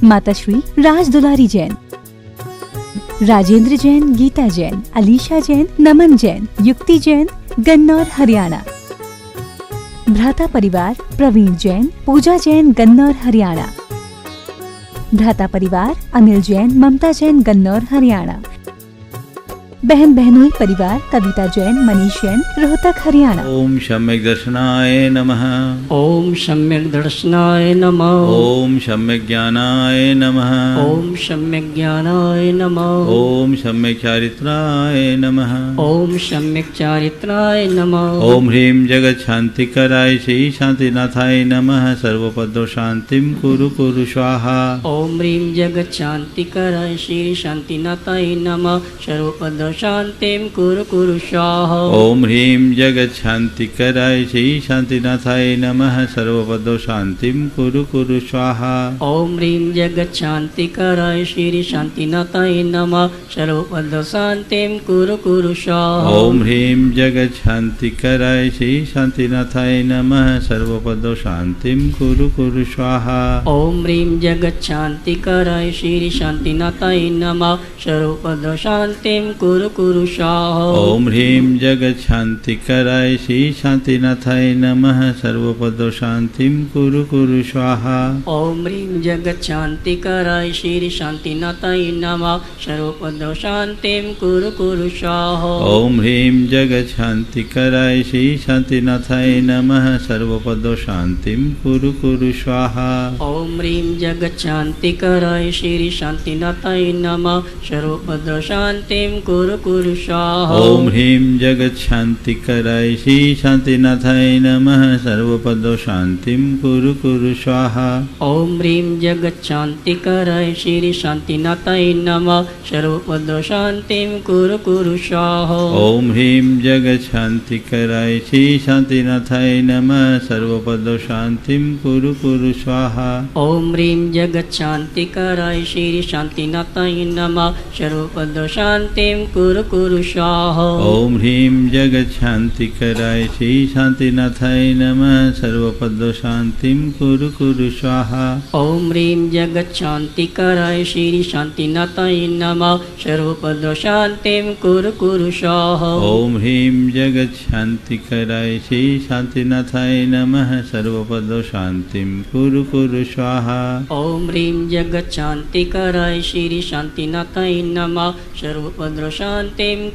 माताश्री राज दुलारी जैन, राजेंद्र जैन, गीता जैन, अलीशा जैन, नमन जैन, युक्ति जैन, गन्नौर हरियाणा। भ्राता परिवार प्रवीण जैन, पूजा जैन, गन्नौर हरियाणा। भ्राता परिवार अनिल जैन, ममता जैन, गन्नौर हरियाणा। बहन बहनोई परिवार कविता जैन, मनीष जैन, रोहतक हरियाणा। ओम सम्यक दर्शनाय नमः। ओम सम्यक दर्शनाय नमः। ओम सम्यक ज्ञानाय नमः। ओम सम्यक ज्ञानाय नमः। ओम सम्यक चारित्राय नमः। ओम सम्यक चारित्राय नमः। ओम ह्रीं जगत शांतिकराय श्री शांतिनाथाय नमः। सर्वपदो शांतिं कुरु कुरु स्वाहा। ओम ह्रीं जगत शांतिकराय श्री शांतिनाथाय नमः। सर्वपद शांतिं कुरु कुरु स्वाहा। ओम ह्रीं जगत शांतिकराय श्री शांतिनाथाय नमः। सर्वपदो शांतिं कुरु कुरु स्वाहा। ओम ह्रीं जगत शांतिकराय श्री शांतिनाथाय नमः। सर्वपद शांतिं कुरु कुरु स्वाहा। ओम ह्रीं जगत शांतिकराय श्री शांतिनाथाय नमः। सर्वपदो शांतिं कुरु कुरु स्वाहा। ओम ह्रीं जगत शांतिकराय श्री शांतिनाथाय नमः। सर्वपद शांतिं कुरु कुरु स्वाहा। ओम ह्रीं जगत शांतिकराय श्री शांतिनाथाय नमः। सर्वपदो शांतिं कुरु कुरु स्वाहा। ओम ह्रीं जगत शांतिकराय श्री शांतिनाथाय नमः। सर्वपद शांतिं कुरु कुरु स्वाहा। ओम ह्रीं जगत शांतिकराय श्री शांतिनाथाय नमः। सर्वपदो शांतिं कुरु कुरु स्वाहा। ओम ह्रीं जगत शांतिकराय श्री शांतिनाथाय नमः। सर्वपद शांतिं कुरु कुरु स्वाहा। ओम ह्रीं जगत शांतिकराय श्री शांतिनाथाय नमः। सर्वपदो शांतिं कुरु कुरु स्वाहा। ओम ह्रीं जगत शांतिकराय श्री शांतिनाथाय नमः। सर्वपद शांतिं कुरु कुरु स्वाहा। ओम ह्रीं जगत शांतिकराय श्री शांतिनाथाय नमः। सर्वपदो शांतिं कुरु कुरु स्वाहा। ओम ह्रीं जगत शांतिकराय श्री शांतिनाथाय नमः। सर्वपद शांतिं कुरु कुरु स्वाहा। ओम ह्रीं जगत शांतिकराय श्री शांतिनाथाय नमः। सर्वपदो शांतिं कुरु कुरु स्वाहा। ओम ह्रीं जगत शांतिकराय श्री शांतिनाथाय नमः। सर्वपद शांतिं कुरु कुरु स्वाहा। ओम ह्रीं जगत शांतिकराय श्री शांतिनाथाय नमः। सर्वपदो शांतिं कुरु कुरु स्वाहा। ओम ह्रीं जगत शांतिकराय श्री शांतिनाथाय नमः। सर्वपद शांतिं कुरु कुरु स्वाहा। ओम ह्रीं जगत शांतिकराय श्री शांतिनाथाय नमः। सर्वपदो शांतिं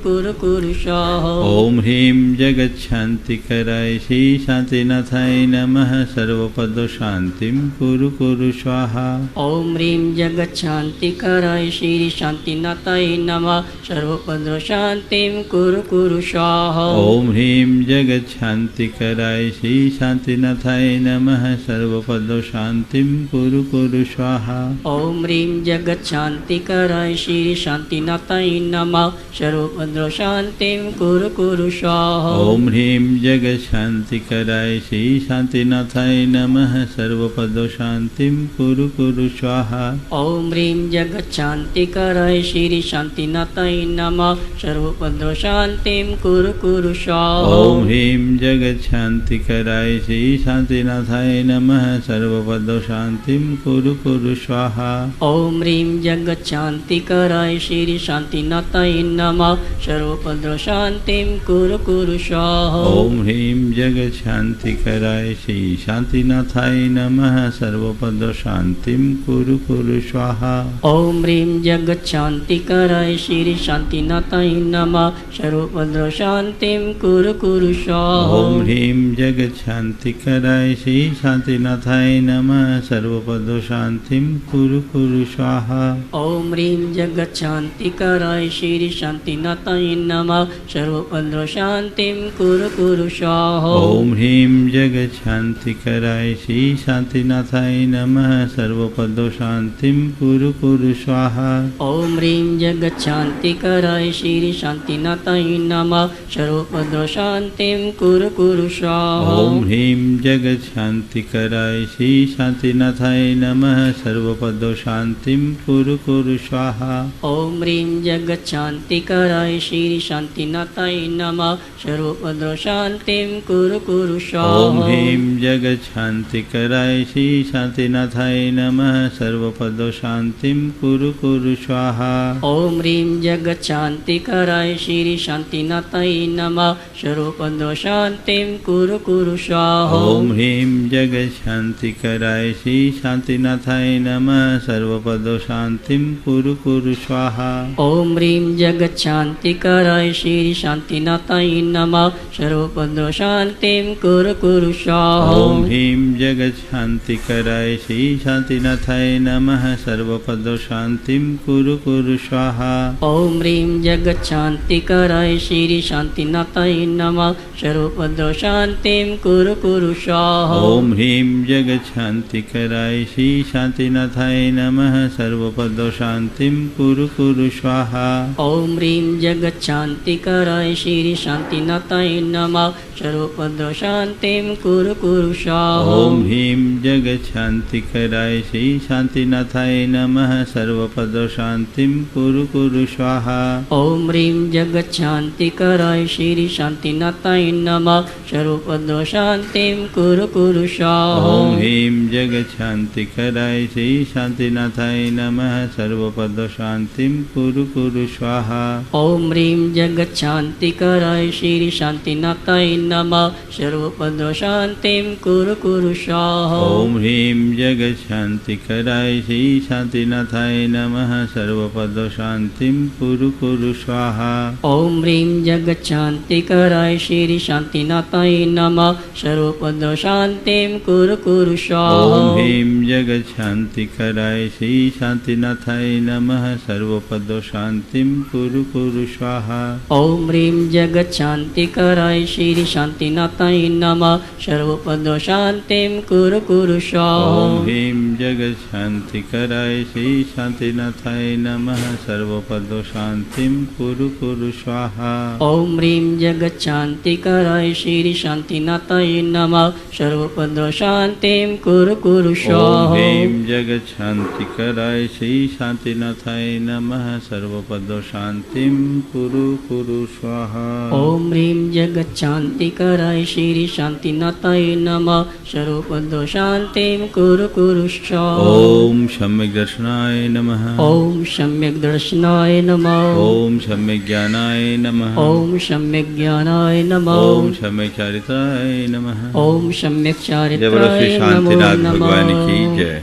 कुरु कुरु स्वाहा। ओम ह्रीं जगत शांतिकराय श्री शांतिनाथाय नमः। सर्वपद शांतिं कुरु कुरु स्वाहा। ओम ह्रीं जगत शांतिकराय श्री शांतिनाथाय नमः। सर्वपदो शांतिं कुरु कुरु स्वाहा। ओम ह्रीं जगत शांतिकराय श्री शांतिनाथाय नमः। सर्वपद शांतिं कुरु कुरु स्वाहा। ओम ह्रीं जगत शांतिकराय श्री शांतिनाथाय नमः। सर्वपदो शांतिं कुरु कुरु स्वाहा। ओम ह्रीं जगत शांतिकराय श्री शांतिनाथाय नमः। सर्वपद शांतिं कुरु कुरु स्वाहा। ओम ह्रीं जगत शांतिकराय श्री शांतिनाथाय नमः। सर्वपदो शांतिं कुरु कुरु स्वाहा। ओम ह्रीं जगत शांतिकराय श्री शांतिनाथाय नमः। सर्वपद शांतिं कुरु कुरु स्वाहा। ओम ह्रीं जगत शांतिकराय श्री शांतिनाथाय नमः। सर्वपदो शांतिं कुरु कुरु स्वाहा। ओम ह्रीं जगत शांतिकराय श्री शांतिनाथाय नमः। सर्वपद शांतिं कुरु कुरु स्वाहा। ओम ह्रीं जगत शांतिकराय श्री शांतिनाथाय नमः। सर्वपदो शांतिं कुरु कुरु स्वाहा। ओम ह्रीं जगत शांतिकराय श्री शांतिनाथाय नमः। सर्वपद शांतिं कुरु कुरु स्वाहा। ओम ह्रीं जगत शांतिकराय श्री शांतिनाथाय नमः। सर्वपदो शांतिं कुरु कुरु स्वाहा। ओम ह्रीं जगत शांतिकराय श्री शांतिनाथाय नमः। सर्वपद शांतिं कुरु कुरु स्वाहा। ओम ह्रीं जगत शांतिकराय श्री शांतिनाथाय नमः। सर्वपदो शांतिं कुरु कुरु स्वाहा। ओम ह्रीं जगत शांतिकराय शांतिकराय श्री शांतिनाथाय नमः सर्वोपद्रव शांतिं कुरु कुरु स्वाहा। ओम ह्रीं जगत शांतिकराय श्री शांतिनाथाय नमः सर्वपदो शांतिं कुरु कुरु स्वाहा। ओम ह्रीं जगत शांतिकराय श्री शांतिनाथाय नमः सर्वोपद्रव शांतिं कुरु कुरु स्वाहा। ओम ह्रीं जगत शांतिकराय श्री शांतिनाथाय नमः सर्वपदो शांतिं कुरु कुरु स्वाहा। ओम ह्रीं जगत शांतिकराय श्री शांतिनाथाय नमः सर्वोपद्रव शांतिं कुरु कुरु स्वाहा। ओम ह्रीं जगत शांतिकराय श्री शांतिनाथाय नमः सर्वपदो शांतिं कुरु कुरु स्वाहा। ओम ह्रीं जगत शांतिकराय श्री शांतिनाथाय नमः सर्वोपद्रव शांतिं कुरु कुरु स्वाहा। ओम ह्रीं जगत शांतिकराय श्री शांतिनाथाय नमः सर्वपदो शांतिं कुरु कुरु स्वाहा। ओम ह्रीं जगत शांतिकराय श्री शांतिनाथाय नमः सर्वोपद्रव शांतिं कुरु कुरु स्वाहा। ओम ह्रीं जगत शांतिकराय श्री शांतिनाथाय नमः सर्वपदो शांतिं कुरु कुरु स्वाहा। ओम ह्रीं जगत शांतिकराय श्री शांतिनाथाय नमः सर्वोपद्रव शांतिं कुरु कुरु स्वाहा। ओम ह्रीं जगत शांतिकराय श्री शांतिनाथाय नमः सर्वपदो शांतिं कुरु कुरु स्वाहा। ओम ह्रीं जगत शांतिकराय श्री शांतिनाथाय नमः सर्वोपद्रव शांतिं कुरु कुरु स्वाहा। ओम ह्रीं जगत शांतिकराय श्री शांतिनाथाय नमः सर्वपदो शांतिं कुरु कुरु स्वाहा। ओम ह्रीं जगत शांतिकराय श्री शांतिनाथाय नमः सर्वोपद्रव शांतिं कुरु कुरु स्वाहा। ओम ह्रीं जगत शांतिकराय श्री शांतिनाथाय नमः सर्वपदो शांतिं कुरु कुरु स्वाहा। ओम ह्रीं जगत शांतिकराय श्री शांतिनाथाय नमः सर्वोपद्रव शांतिं कुरु कुरु स्वाहा। ओम ह्रीं जगत शांतिकराय श्री शांतिनाथाय नमः सर्वपदो शांतिं कुरु कुरु स्वाहा। ओम ह्रीं जगत शांतिकराय श्री शांतिनाथाय नमः सर्वोपद्रव शांतिं कुरु कुरु ओम स्वाहा। ह्रीं जगत शांतिकराय श्री शांतिनाथाय नमः सर्वपदो शांतिं कुरु कुरु स्वाहा। ओम ह्रीं जगत शांतिकराय श्री शांतिनाथाय नमः सर्वोपद्रव शांतिं कुरु कुरु स्वाहा। ओम सम्यक दर्शनाय नमः। ओम सम्यक दर्शनाय नमः। ओम सम्यक ज्ञानाय नमः। ओम सम्यक ज्ञानाय नमः। ओम सम्यक चारित्राय नमः। ओम सम्यक जय बोलो श्री चारित्राय नमो शांतिनाथ भगवान नमः। की जय।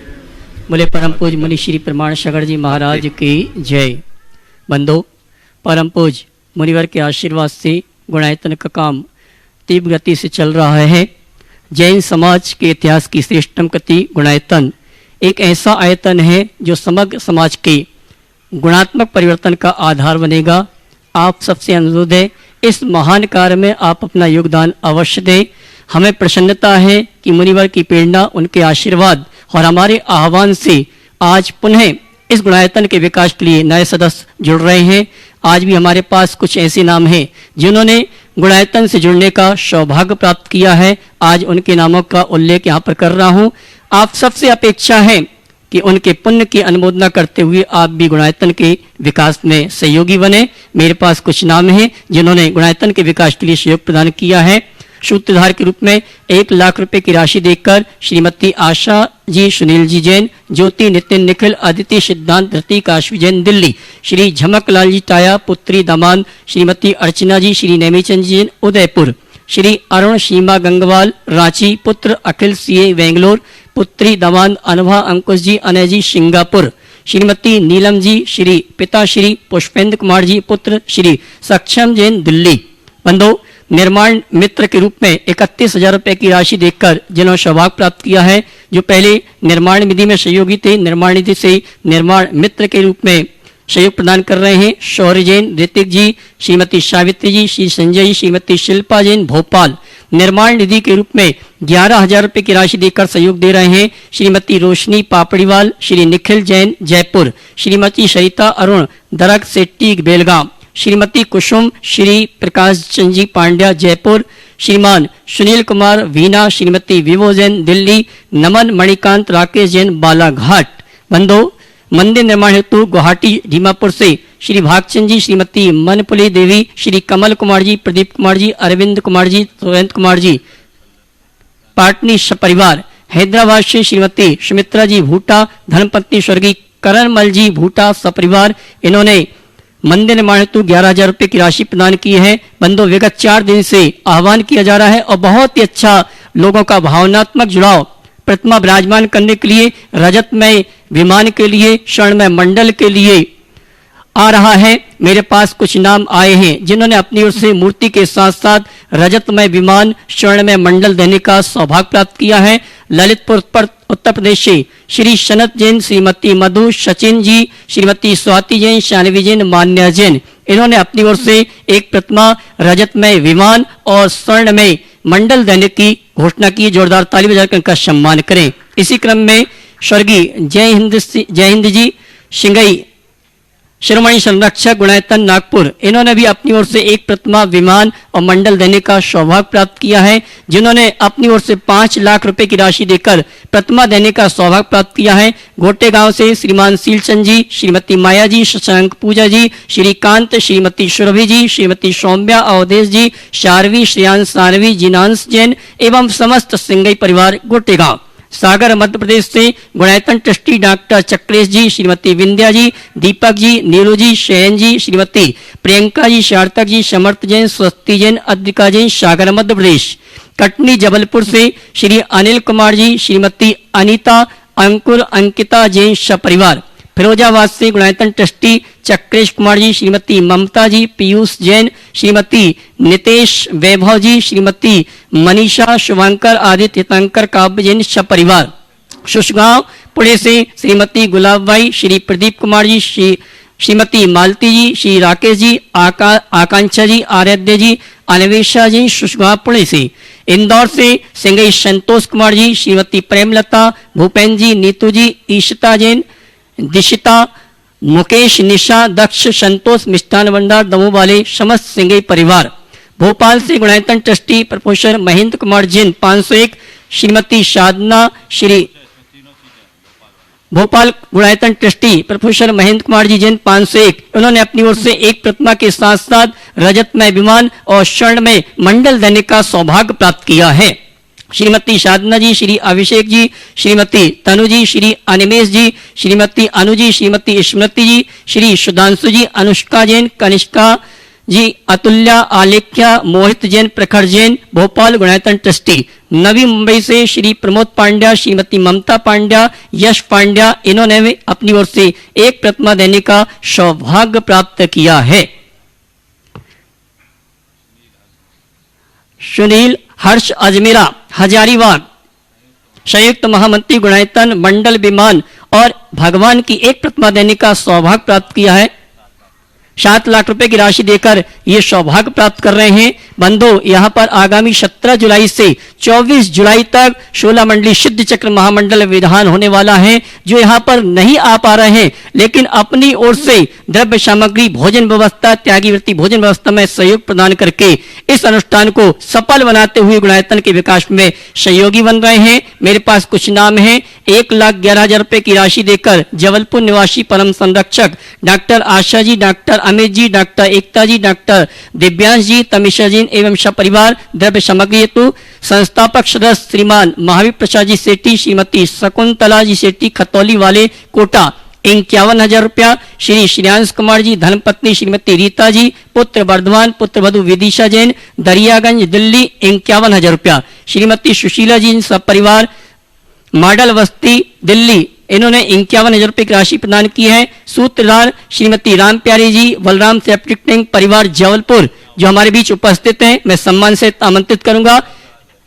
बोले परम पूज मुनि श्री प्रमाण शंकर जी महाराज की जय। बंदो परम पूज मुनिवर के आशीर्वाद से गुणायतन का काम तीव्र गति से चल रहा है। जैन समाज के इतिहास की श्रेष्ठतम कृति गुणायतन एक ऐसा आयतन है जो समग्र समाज के गुणात्मक परिवर्तन का आधार बनेगा। आप सबसे अनुरोध है इस महान कार्य में आप अपना योगदान अवश्य दें। हमें प्रसन्नता है कि मुनिवर की प्रेरणा, उनके आशीर्वाद और हमारे आह्वान से आज पुनः इस गुणायतन के विकास के लिए नए सदस्य जुड़ रहे हैं। आज भी हमारे पास कुछ ऐसे नाम हैं जिन्होंने गुणायतन से जुड़ने का सौभाग्य प्राप्त किया है। आज उनके नामों का उल्लेख यहाँ पर कर रहा हूँ। आप सबसे अपेक्षा है कि उनके पुण्य की अनुमोदना करते हुए आप भी गुणायतन के विकास में सहयोगी बने। मेरे पास कुछ नाम हैं जिन्होंने गुणायतन के विकास के लिए सहयोग प्रदान किया है। सूत्रधार के रूप में 1 लाख रुपए की राशि देकर श्रीमती आशा जी, सुनील जी जैन, ज्योति, नितिन, निखिल, अदिति, सिद्धांत, धृति, काशवी जैन दिल्ली, श्री झमकलाल जी टाया, पुत्री दामान श्रीमती अर्चना जी, श्री नेमीचंद जी जैन उदयपुर, श्री अरुण सीमा गंगवाल रांची, पुत्र अखिल सीए बेंगलोर, पुत्री दामान अनुभा अंकुश जी अनय जी सिंगापुर, श्रीमती नीलम जी, श्री पिता श्री पुष्पेंद्र कुमार जी, पुत्र श्री सक्षम जैन दिल्ली। बंधु निर्माण मित्र के रूप में 31,000 रुपए की राशि देकर जिन्होंने सौभाग्य प्राप्त किया है, जो पहले निर्माण निधि में सहयोगी थे, निर्माण निधि से निर्माण मित्र के रूप में सहयोग प्रदान कर रहे हैं। शौर्य जैन, ऋतिक जी, श्रीमती सावित्री जी, श्री संजय जी, श्रीमती शिल्पा जैन भोपाल। निर्माण निधि के रूप में 11,000 रुपए की राशि देकर सहयोग दे रहे हैं श्रीमती रोशनी पापड़ीवाल, श्री निखिल जैन जयपुर, श्रीमती सरिता अरुण दरग सेट्टी बेलगाम, श्रीमती कुसुम श्री प्रकाश चंद जी पांड्या जयपुर, श्रीमान सुनील कुमार वीना, श्रीमती विवो जैन दिल्ली, नमन मणिकांत राकेश जैन बालाघाट। बंधु मंदिर निर्माण हेतु गुवाहाटी दीमापुर से श्री भागचंद जी, श्रीमती मनपुली देवी, श्री कमल कुमार जी, प्रदीप कुमार जी, अरविंद कुमार जी, सुरेंद्र कुमार जी, पाटनी परिवार, हैदराबाद से श्रीमती सुमित्रा जी भूटा, धर्मपत्नी स्वर्गीय करणमल जी भूटा सपरिवार, इन्होंने मंदिर निर्माण हेतु 11,000 रुपए की राशि प्रदान की है। बंधु, विगत 4 दिन से आह्वान किया जा रहा है और बहुत ही अच्छा लोगों का भावनात्मक जुड़ाव प्रतिमा विराजमान करने के लिए, रजतमय विमान के लिए, स्वर्णमय मंडल के लिए आ रहा है। मेरे पास कुछ नाम आए हैं जिन्होंने अपनी ओर से मूर्ति के साथ साथ रजतमय विमान, स्वर्णमय मंडल देने का सौभाग्य प्राप्त किया है। ललितपुर उत्तर प्रदेश से श्री सनत जैन, श्रीमती मधु सचिन जी, श्रीमती स्वाति जैन, शानवी जैन, मान्या जैन, इन्होंने अपनी ओर से एक प्रतिमा, रजतमय विमान और स्वर्णमय मंडल देने की घोषणा की। जोरदार ताली बजाकर इनका सम्मान करें। इसी क्रम में स्वर्गीय जय हिंद जी सिंगई, शिरोमणि संरक्षक गुणायतन नागपुर, इन्होंने भी अपनी ओर से एक प्रतिमा, विमान और मंडल देने का सौभाग्य प्राप्त किया है, जिन्होंने अपनी ओर से 5 लाख रुपए की राशि देकर प्रतिमा देने का सौभाग्य प्राप्त किया है। गोटे गांव से श्रीमान सीलचंद जी, श्रीमती माया जी, शशांक पूजा जी, श्रीकांत, श्रीमती सुरभि जी, श्रीमती सौम्या अवधेश जी, शारवी, श्रेयांश, सानवी, जिनांश जैन एवं समस्त सिंगई परिवार गोटे गांव। सागर मध्य प्रदेश से गुणायतन ट्रस्टी डॉक्टर चक्रेश जी, श्रीमती विंध्या जी, दीपक जी, नीलू जी, शयन जी, श्रीमती प्रियंका जी, सार्थक जी, समर्थ जैन, स्वस्ति जैन, अद्विका जैन, सागर मध्य प्रदेश। कटनी जबलपुर से श्री अनिल कुमार जी, श्रीमती अनीता, अंकुर, अंकिता जैन सपरिवार। फिरोजाबाद से गुणायतन ट्रस्टी चक्रेश कुमार जी, श्रीमती ममता जी, पीयूष जैन, श्रीमती नितेश वैभव जी, श्रीमती मनीषा, शुभांकर, आदित्य, हितंकर, काव्य जैन सपरिवार। सुशगांव पुणे से श्रीमती गुलाबबाई, श्री प्रदीप कुमार जी, श्रीमती मालती जी, श्री राकेश जी, आकांक्षा जी, आराध्य जी, अन्वेषा जी, सुशगांव पुणे से। इंदौर से सिंगई संतोष कुमार जी, श्रीमती प्रेमलता, भूपेन्द्र जी, नीतू जी, ईशिता जैन, दिशिता, मुकेश, निशा, दक्ष, संतोष मिष्ठान भंडार दमोह वाले समस्त सिंगई परिवार। भोपाल से गुणायतन ट्रस्टी प्रोफेसर महेंद्र कुमार जैन 501, श्रीमती साधना, श्री भोपाल गुणायतन ट्रस्टी प्रोफेसर महेंद्र कुमार जी जैन 501, उन्होंने अपनी ओर से एक प्रतिमा के साथ साथ रजतमय विमान और स्वर्णमय मंडल देने का सौभाग्य प्राप्त किया है। श्रीमती साधना जी, श्री अभिषेक जी, श्रीमती तनु जी, श्री अनिमेश जी, श्रीमती अनु जी, श्रीमती स्मृति जी, श्री सुधांशु जी, अनुष्का जैन, कनिष्का जी, अतुल्या, आलेख्या, मोहित जैन, प्रखर जैन, भोपाल गुणायतन ट्रस्टी। नवी मुंबई से श्री प्रमोद पांड्या, श्रीमती ममता पांड्या, यश पांड्या, इन्होंने भी अपनी ओर से एक प्रतिमा देने का सौभाग्य प्राप्त किया है। सुनील हर्ष अजमेरा हजारीबाग संयुक्त महामंत्री गुणायतन मंडल विमान और भगवान की एक प्रतिमा देने का सौभाग्य प्राप्त किया है। 7 लाख रुपए की राशि देकर ये सौभाग्य प्राप्त कर रहे हैं। बंधु, यहाँ पर आगामी 17 जुलाई से 24 जुलाई तक 16 मंडली सिद्ध चक्र महामंडल विधान होने वाला है। जो यहाँ पर नहीं आ पा रहे हैं लेकिन अपनी ओर से द्रव्य सामग्री, भोजन व्यवस्था, त्यागी वृत्ति भोजन व्यवस्था में सहयोग प्रदान करके इस अनुष्ठान को सफल बनाते हुए गुणायतन के विकास में सहयोगी बन रहे हैं। मेरे पास कुछ नाम हैं। 1,11,000 रुपए की राशि देकर जबलपुर निवासी परम संरक्षक doctor Asha ji, doctor Amit ji, doctor एकता जी, डॉक्टर दिव्यांश जी, तमिशा जी एवं सपरिवार द्रव्य सामग्री हेतु संस्थापक सदस्य श्रीमान महावीर प्रसाद जी सेठी, श्रीमती शकुंतला जी सेठी, खतौली वाले कोटा 51,000 रुपया। श्री श्रेयांश कुमार जी, धर्मपत्नी श्रीमती रीता जी, पुत्र वर्धमान, पुत्र वधु विदिशा जैन, दरियागंज दिल्ली 51,000 रुपया। श्रीमती सुशीला जी सब परिवार मॉडल बस्ती दिल्ली, इन्होंने 51,000 रुपए की राशि प्रदान की है। सूत्रधार श्रीमती राम प्यारी जी, बलराम सेप्टिक टैंक परिवार जबलपुर, जो हमारे बीच उपस्थित हैं, मैं सम्मान से आमंत्रित करूंगा।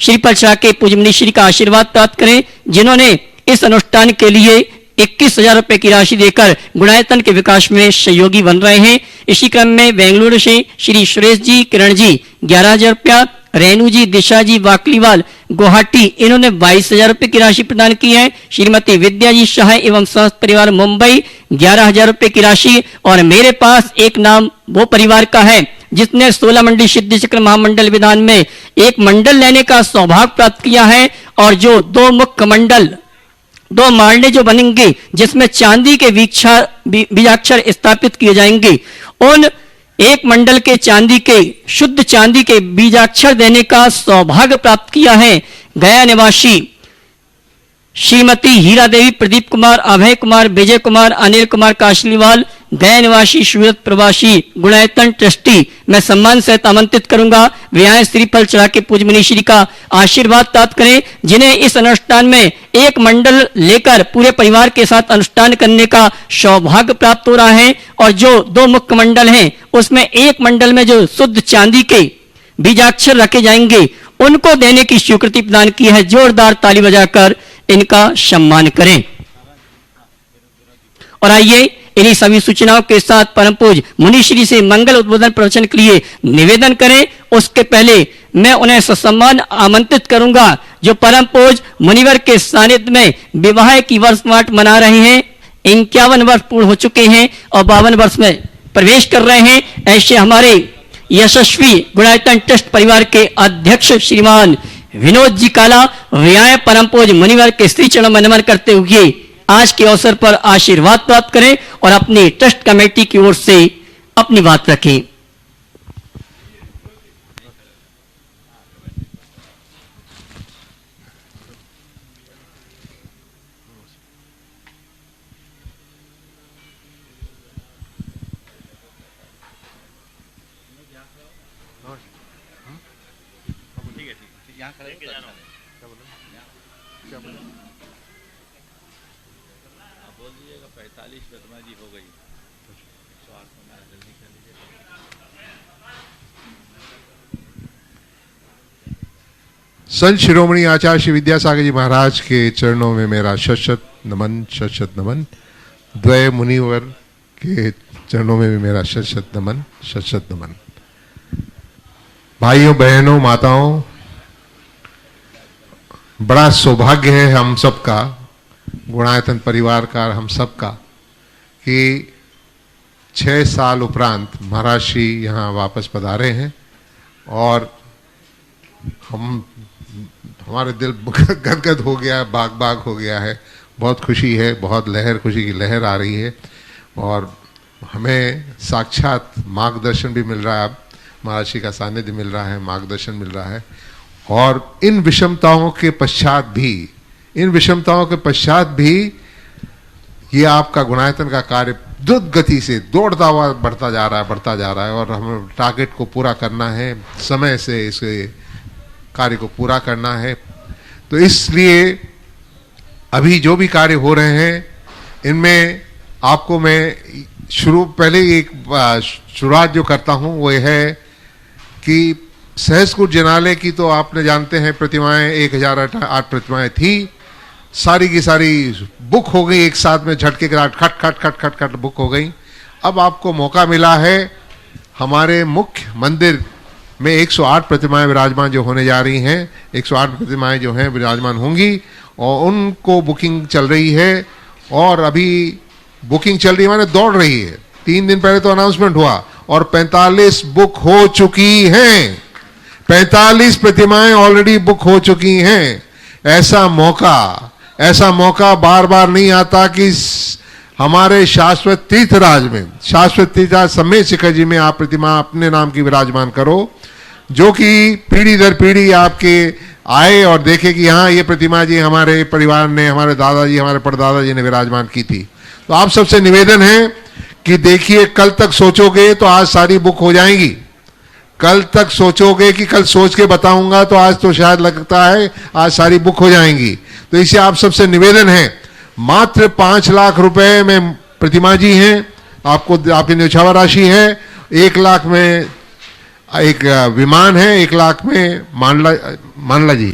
श्री प्रचार के पूज्य मनीश्री का आशीर्वाद प्राप्त करें, जिन्होंने इस अनुष्ठान के लिए 21,000 रुपए की राशि देकर गुणायतन के विकास में सहयोगी बन रहे हैं। इसी क्रम में बेंगलुरु से श्री सुरेश जी, किरण जी 11,000 रुपया, रेणु जी, दिशा जी, वाकलीवाल गुवाहाटी, इन्होंने 22,000 रुपए की राशि प्रदान की है। श्रीमती विद्या जी शाह एवं समस्त परिवार मुंबई 11,000 रुपए की राशि। और मेरे पास एक नाम वो परिवार का है जिसने 16 मंडली सिद्ध चक्र महामंडल विधान में एक मंडल लेने का सौभाग्य प्राप्त किया है और जो 2 मुख्य मंडल 2 मांडे जो बनेंगे जिसमें चांदी के बीजाक्षर स्थापित किए जाएंगे, उन एक मंडल के चांदी के शुद्ध चांदी के बीजाक्षर देने का सौभाग्य प्राप्त किया है गया निवासी श्रीमती हीरा देवी, प्रदीप कुमार, अभय कुमार, विजय कुमार, अनिल कुमार काशलीवाल, गया निवासी सूरत प्रवासी गुणायतन ट्रस्टी। मैं सम्मान से आमंत्रित करूंगा वे आए श्रीफल चढ़ा के पूज्य मुनि श्री का आशीर्वाद प्राप्त करें, जिन्हें इस अनुष्ठान में एक मंडल लेकर पूरे परिवार के साथ अनुष्ठान करने का सौभाग्य प्राप्त हो रहा है। और जो 2 मुख्य मंडल हैं उसमें एक मंडल में जो शुद्ध चांदी के बीजाक्षर रखे जाएंगे उनको देने की स्वीकृति प्रदान की है। जोरदार ताली बजाकर इनका सम्मान करें। और आइए इन्हीं सभी सूचनाओं के साथ परम पूज्य मुनिश्री से मंगल उद्बोधन प्रवचन के लिए निवेदन करें। उसके पहले मैं उन्हें ससम्मान आमंत्रित करूंगा जो परम पूज्य मुनिवर के सानिध्य में विवाह की वर्षगांठ मना रहे हैं। 51 वर्ष पूर्ण हो चुके हैं और 52 वर्ष में प्रवेश कर रहे हैं। ऐसे हमारे यशस्वी गुणायतन ट्रस्ट परिवार के अध्यक्ष श्रीमान विनोद जी काला व्याय परम पूज्य मुनिवर के श्री चरणों में नमन करते हुए आज के अवसर पर आशीर्वाद प्राप्त करें और अपनी ट्रस्ट कमेटी की ओर से अपनी बात रखें। संत शिरोमणि आचार्य श्री विद्यासागर जी महाराज के चरणों में मेरा शत शत नमन। द्वय मुनिवर के चरणों में भी मेरा शत शत नमन। भाइयों बहनों माताओं, बड़ा सौभाग्य है हम सबका, गुणायतन परिवार का, हम सबका, कि 6 साल उपरांत महाराज श्री यहाँ वापस पधारे हैं और हमारे दिल गदगद हो गया है, बाग बाग हो गया है। बहुत खुशी है, बहुत खुशी की लहर आ रही है और हमें साक्षात मार्गदर्शन भी मिल रहा है। अब महाराज श्री का सानिध्य मिल रहा है, मार्गदर्शन मिल रहा है। और इन विषमताओं के पश्चात भी ये आपका गुणायतन का कार्य द्रुत गति से दौड़ता हुआ बढ़ता जा रहा है और हमें टारगेट को पूरा करना है, समय से इस कार्य को पूरा करना है। तो इसलिए अभी जो भी कार्य हो रहे हैं इनमें आपको मैं पहले एक शुरुआत जो करता हूं वो है कि सहस्त्रकूट जिनालय की तो आपने जानते हैं प्रतिमाएं 1008 प्रतिमाएं थी, सारी की सारी बुक हो गई, एक साथ में झटके के साथ खट खट बुक हो गई। अब आपको मौका मिला है हमारे मुख्य मंदिर में 108 प्रतिमाएं विराजमान जो होने जा रही हैं, 108 प्रतिमाएं जो हैं विराजमान होंगी और उनको बुकिंग चल रही है। और अभी बुकिंग चल रही है माने दौड़ रही है। 3 दिन पहले तो अनाउंसमेंट हुआ और 45 बुक हो चुकी हैं, 45 प्रतिमाएं ऑलरेडी बुक हो चुकी हैं। ऐसा मौका बार बार नहीं आता कि हमारे शाश्वत तीर्थराज में, शाश्वत तीर्थराज समेत शिखर जी में आप प्रतिमा अपने नाम की विराजमान करो, जो कि पीढ़ी दर पीढ़ी आपके आए और देखे कि हाँ ये प्रतिमा जी हमारे परिवार ने, हमारे दादाजी, हमारे परदादाजी ने विराजमान की थी। तो आप सबसे निवेदन है कि देखिए, कल तक सोचोगे तो आज सारी बुक हो जाएंगी। कल तक सोचोगे कि कल सोच के बताऊंगा तो आज तो शायद लगता है आज सारी बुक हो जाएंगी। तो इसे आप सबसे निवेदन है, मात्र 5 लाख रुपए में प्रतिमा जी हैं, आपको आपकी न्यौछावर राशि है। 1 लाख में एक विमान है, 1 लाख में मांडला जी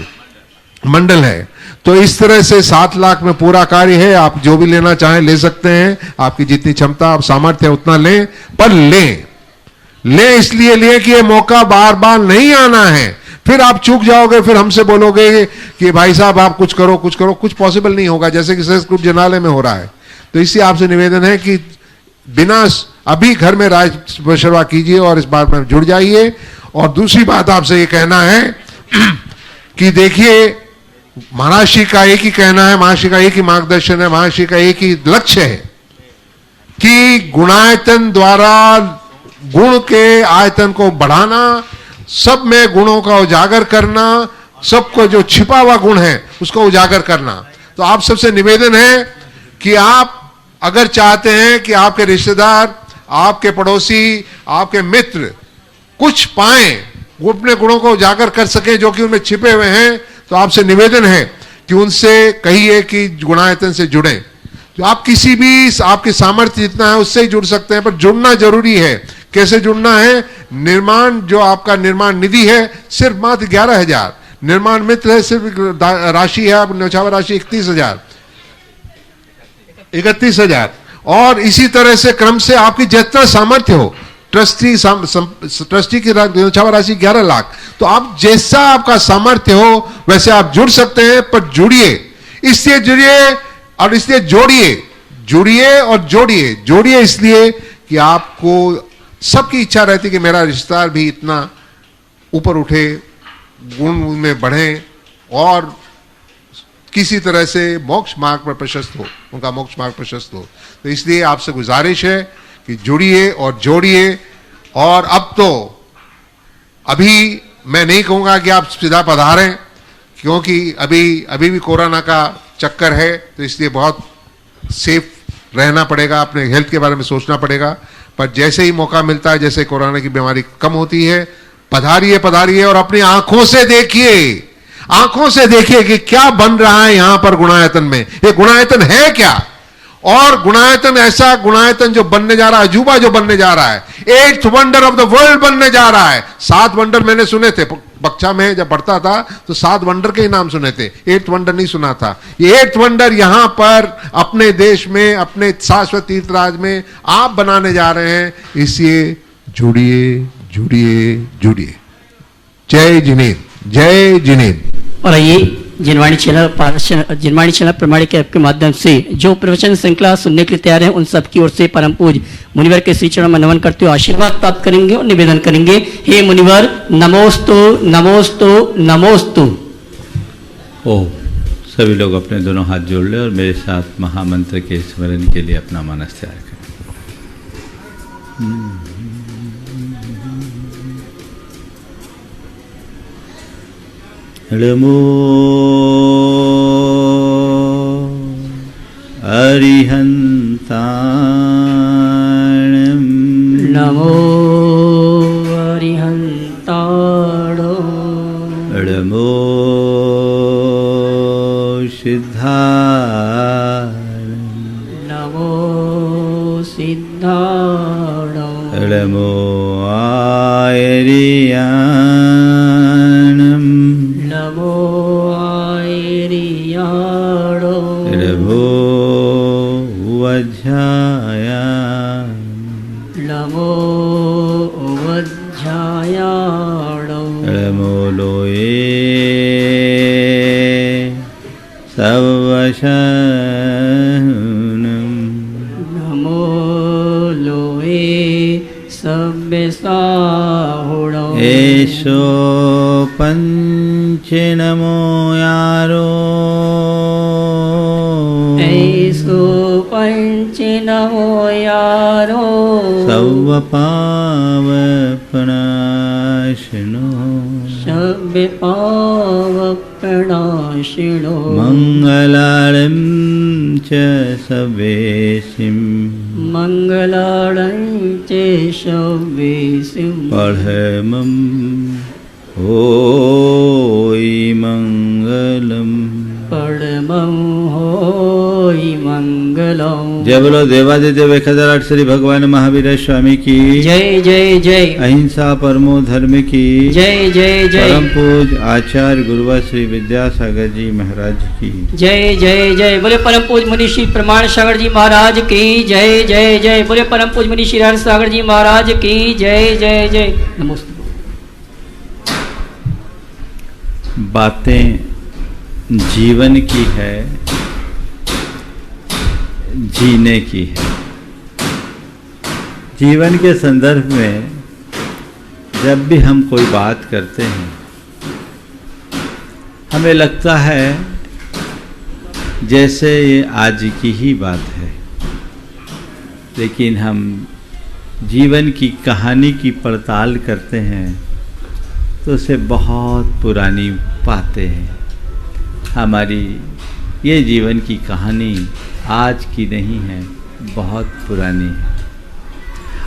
मंडल है। तो इस तरह से 7 लाख में पूरा कार्य है। आप जो भी लेना चाहें ले सकते हैं, आपकी जितनी क्षमता आप सामर्थ्य है उतना लें, पर लें इसलिए लें कि ये मौका बार बार नहीं आना है। फिर आप चूक जाओगे, फिर हमसे बोलोगे कि भाई साहब आप कुछ करो, कुछ पॉसिबल नहीं होगा, जैसे कि सहस्त्रकूट जिनालय में हो रहा है। तो इसलिए आपसे निवेदन है कि बिना अभी घर में राज बशरवा कीजिए और इस बात में जुड़ जाइए। और दूसरी बात आपसे ये कहना है कि देखिए, महर्षि का एक ही कहना है, महर्षि का एक ही मार्गदर्शन है, महर्षि का एक ही लक्ष्य है कि गुणायतन द्वारा गुण के आयतन को बढ़ाना, सब में गुणों का उजागर करना, सबको जो छिपा हुआ गुण है उसको उजागर करना। तो आप सबसे निवेदन है कि आप अगर चाहते हैं कि आपके रिश्तेदार, आपके पड़ोसी, आपके मित्र कुछ पाएं, वो अपने गुणों को उजागर कर सके जो कि उनमें छिपे हुए हैं, तो आपसे निवेदन है कि उनसे कहिए कि गुणायतन से जुड़ें। तो आप किसी भी, आपकी सामर्थ्य जितना है उससे ही जुड़ सकते हैं, पर जुड़ना जरूरी है। कैसे जुड़ना है? निर्माण, जो आपका निर्माण निधि है सिर्फ मात्र 11,000, निर्माण मित्र है सिर्फ राशि है आप न्यौछावर राशि 31,000, और इसी तरह से क्रम से आपकी जितना सामर्थ्य हो, ट्रस्टी की न्यौछावर राशि 11 लाख। तो आप जैसा आपका सामर्थ्य हो वैसे आप जुड़ सकते हैं, पर जुड़िए, इसलिए जुड़िए और इसलिए जोड़िए, जुड़िए और जोड़िए। जोड़िए इसलिए कि आपको सबकी इच्छा रहती है कि मेरा रिश्तेदार भी इतना ऊपर उठे, गुण में बढ़े और किसी तरह से मोक्ष मार्ग पर प्रशस्त हो, उनका मोक्ष मार्ग प्रशस्त हो। तो इसलिए आपसे गुजारिश है कि जुड़िए और जोड़िए। और अब तो अभी मैं नहीं कहूंगा कि आप सीधा पधारें, क्योंकि अभी भी कोरोना का चक्कर है, तो इसलिए बहुत सेफ रहना पड़ेगा, अपने हेल्थ के बारे में सोचना पड़ेगा। पर जैसे ही मौका मिलता है, जैसे कोरोना की बीमारी कम होती है, पधारिए और अपनी आंखों से देखिए कि क्या बन रहा है यहां पर गुणायतन में। ये गुणायतन है क्या? और गुणायतन, ऐसा गुणायतन जो बनने जा रहा है, अजूबा जो बनने जा रहा है, 8th wonder of the world बनने जा रहा है। 7 वंडर मैंने सुने थे बच्चा में जब पढ़ता था, तो 7 वंडर के ही नाम सुने थे, 8th वंडर नहीं सुना था। ये 8th वंडर यहां पर अपने देश में, अपने शाश्वत तीर्थराज में आप बनाने जा रहे हैं। इसलिए जुड़िए। जय जिनेन्द्र। और आइए जिनवाणी चैनल प्रमाणिक ऐप के माध्यम से जो प्रवचन श्रृंखला सुनने के लिए तैयार हैं, उन सबकी ओर से परम पूज्य मुनिवर के श्री चरणों में नमन करते हुए आशीर्वाद प्राप्त करेंगे और निवेदन करेंगे। हे मुनिवर, नमोस्तु नमोस्तु नमोस्तु। ओ सभी लोग अपने दोनों हाथ जोड़ ले और मेरे साथ महामंत्र के स्मरण के लिए अपना मनस तैयार करें। नमो अरिहंताणं, नमो अरिहंताणो, नमो सिद्धाणं, नमो सिद्धाणो, नमो आयर्याणं, नमो आयर्याणो, नमो वज्रायाणं, नमो वज्रायाणो, नमो लोये सवशनं, नमो लोये सव्यसाहुणो, एषो पंचनमो यारो, ऐसो पंचनमो यारो, सवपावपनाशिनो, सव्यपावपनाशिनो, मंगलालं च सवेशिं, मंगलालं च सवेशिं, पढ़मं होई मंगलम, परमं होई मंगलम। जय बोलो देवादिदेव 1008 श्री भगवान महावीर स्वामी की जय जय जय। अहिंसा परमो धर्म की जय जय जय। परम पूज्य आचार्य गुरुवर श्री विद्यासागर जी महाराज की जय जय जय। बोले परम पूज्य मुनि श्री प्रमाण सागर जी महाराज की जय जय जय। बोले परम पूज्य मुनि श्री हर सागर जी महाराज की जय जय जय। नमस्ते। बातें जीवन की है, जीने की है। जीवन के संदर्भ में जब भी हम कोई बात करते हैं हमें लगता है जैसे ये आज की ही बात है, लेकिन हम जीवन की कहानी की पड़ताल करते हैं तो उसे बहुत पुरानी पाते हैं। हमारी ये जीवन की कहानी आज की नहीं है, बहुत पुरानी है।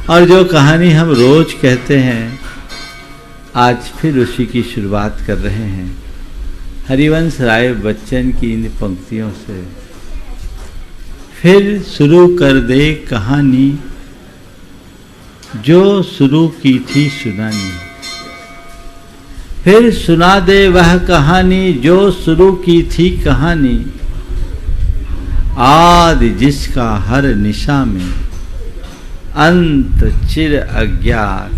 और जो कहानी हम रोज कहते हैं, आज फिर उसी की शुरुआत कर रहे हैं हरिवंश राय बच्चन की इन पंक्तियों से। फिर शुरू कर दे कहानी जो शुरू की थी सुनानी, फिर सुना दे वह कहानी जो शुरू की थी कहानी, आदि जिसका हर निशा में अंत चिर अज्ञात,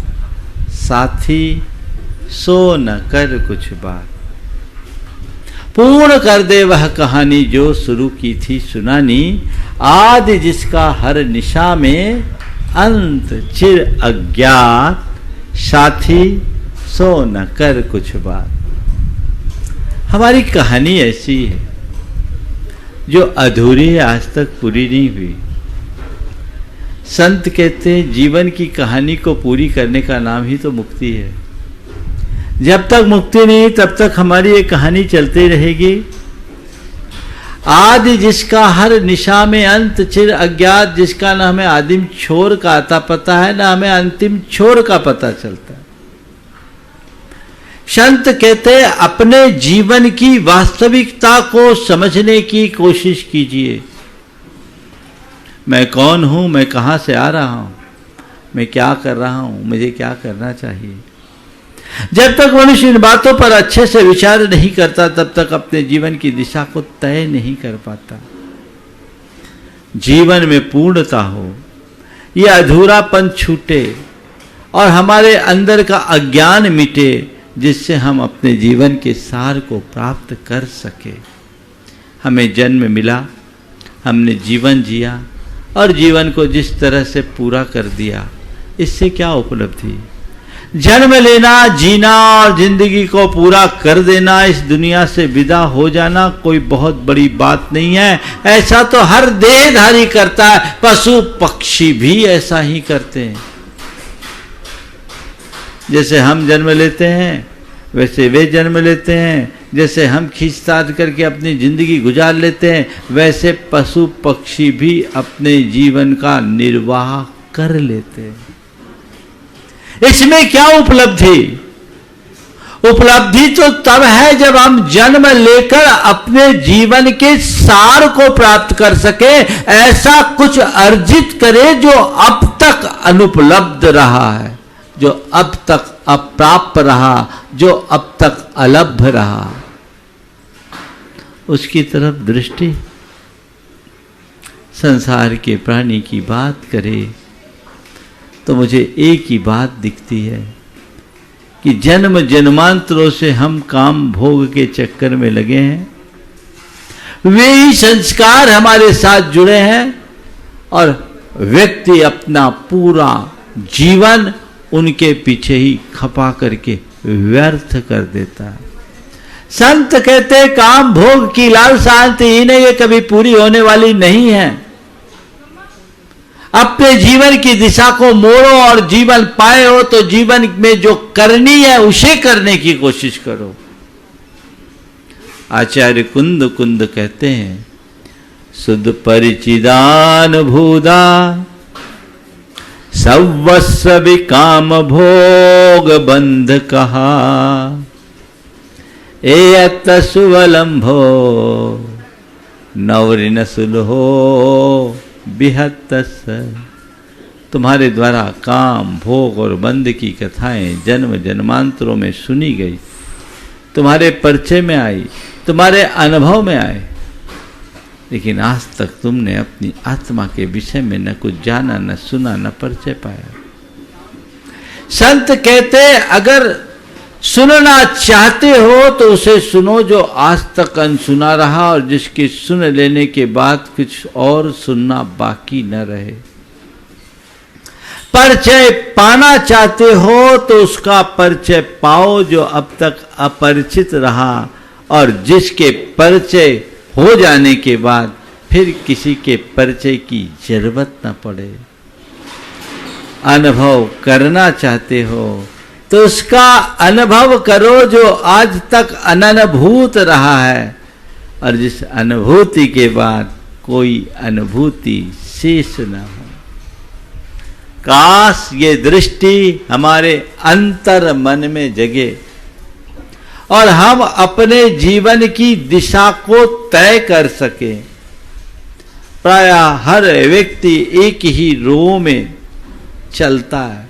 साथी सो न कर कुछ बात। पूर्ण कर दे वह कहानी जो शुरू की थी सुनानी, आदि जिसका हर निशा में अंत चिर अज्ञात, साथी सो न कर कुछ बात। हमारी कहानी ऐसी है जो अधूरी है, आज तक पूरी नहीं हुई। संत कहते हैं जीवन की कहानी को पूरी करने का नाम ही तो मुक्ति है। जब तक मुक्ति नहीं तब तक हमारी ये कहानी चलती रहेगी। आदि जिसका हर निशा में अंत चिर अज्ञात, जिसका न हमें आदिम छोर का आता पता है, न हमें अंतिम छोर का पता चलता है। संत कहते हैं अपने जीवन की वास्तविकता को समझने की कोशिश कीजिए। मैं कौन हूं, मैं कहां से आ रहा हूं, मैं क्या कर रहा हूं, मुझे क्या करना चाहिए। जब तक मनुष्य इन बातों पर अच्छे से विचार नहीं करता तब तक अपने जीवन की दिशा को तय नहीं कर पाता। जीवन में पूर्णता हो, यह अधूरापन छूटे और हमारे अंदर का अज्ञान मिटे, जिससे हम अपने जीवन के सार को प्राप्त कर सके। हमें जन्म मिला, हमने जीवन जिया और जीवन को जिस तरह से पूरा कर दिया, इससे क्या उपलब्धि। जन्म लेना, जीना और जिंदगी को पूरा कर देना, इस दुनिया से विदा हो जाना कोई बहुत बड़ी बात नहीं है। ऐसा तो हर देहधारी करता है, पशु पक्षी भी ऐसा ही करते हैं। जैसे हम जन्म लेते हैं वैसे वे जन्म लेते हैं, जैसे हम खींचतान करके अपनी जिंदगी गुजार लेते हैं, वैसे पशु पक्षी भी अपने जीवन का निर्वाह कर लेते हैं। इसमें क्या उपलब्धि? उपलब्धि तो तब है जब हम जन्म लेकर अपने जीवन के सार को प्राप्त कर सके, ऐसा कुछ अर्जित करें जो अब तक अनुपलब्ध रहा है, जो अब तक अप्राप्त रहा, जो अब तक अलभ्य रहा, उसकी तरफ दृष्टि। संसार के प्राणी की बात करे तो मुझे एक ही बात दिखती है कि जन्म जन्मांतरों से हम काम भोग के चक्कर में लगे हैं। वे ही संस्कार हमारे साथ जुड़े हैं और व्यक्ति अपना पूरा जीवन उनके पीछे ही खपा करके व्यर्थ कर देता है। संत कहते काम भोग की लालसा इन्हें ये कभी पूरी होने वाली नहीं है। अपने जीवन की दिशा को मोड़ो और जीवन पाए हो तो जीवन में जो करनी है उसे करने की कोशिश करो। आचार्य कुंद कुंद कहते हैं सुध परिचिदान भूदा सर्वस्व विकाम भोग बंध कहा एयत सुवलंभो नवरिन सुलहो बिहत्तस। तुम्हारे द्वारा काम भोग और बंध की कथाएं जन्म जन्मांतरों में सुनी गई, तुम्हारे परिचय में आई, तुम्हारे अनुभव में आए, लेकिन आज तक तुमने अपनी आत्मा के विषय में न कुछ जाना, न सुना, न परिचय पाया। संत कहते अगर सुनना चाहते हो तो उसे सुनो जो आज तक अनसुना रहा और जिसके सुन लेने के बाद कुछ और सुनना बाकी न रहे। परिचय पाना चाहते हो तो उसका परिचय पाओ जो अब तक अपरिचित रहा और जिसके परिचय हो जाने के बाद फिर किसी के परिचय की जरूरत न पड़े। अनुभव करना चाहते हो तो उसका अनुभव करो जो आज तक अननुभूत रहा है, और जिस अनुभूति के बाद कोई अनुभूति शेष न हो। काश ये दृष्टि हमारे अंतर मन में जगे और हम अपने जीवन की दिशा को तय कर सके। प्राय हर व्यक्ति एक ही रो में चलता है।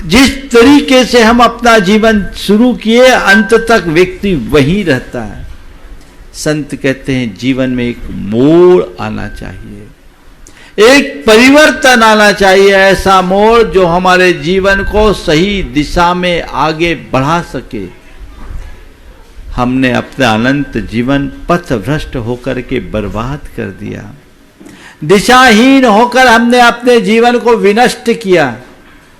जिस तरीके से हम अपना जीवन शुरू किए अंत तक व्यक्ति वही रहता है। संत कहते हैं जीवन में एक मोड़ आना चाहिए, एक परिवर्तन आना चाहिए, ऐसा मोड़ जो हमारे जीवन को सही दिशा में आगे बढ़ा सके। हमने अपना अनंत जीवन पथ भ्रष्ट होकर के बर्बाद कर दिया, दिशाहीन होकर हमने अपने जीवन को विनष्ट किया।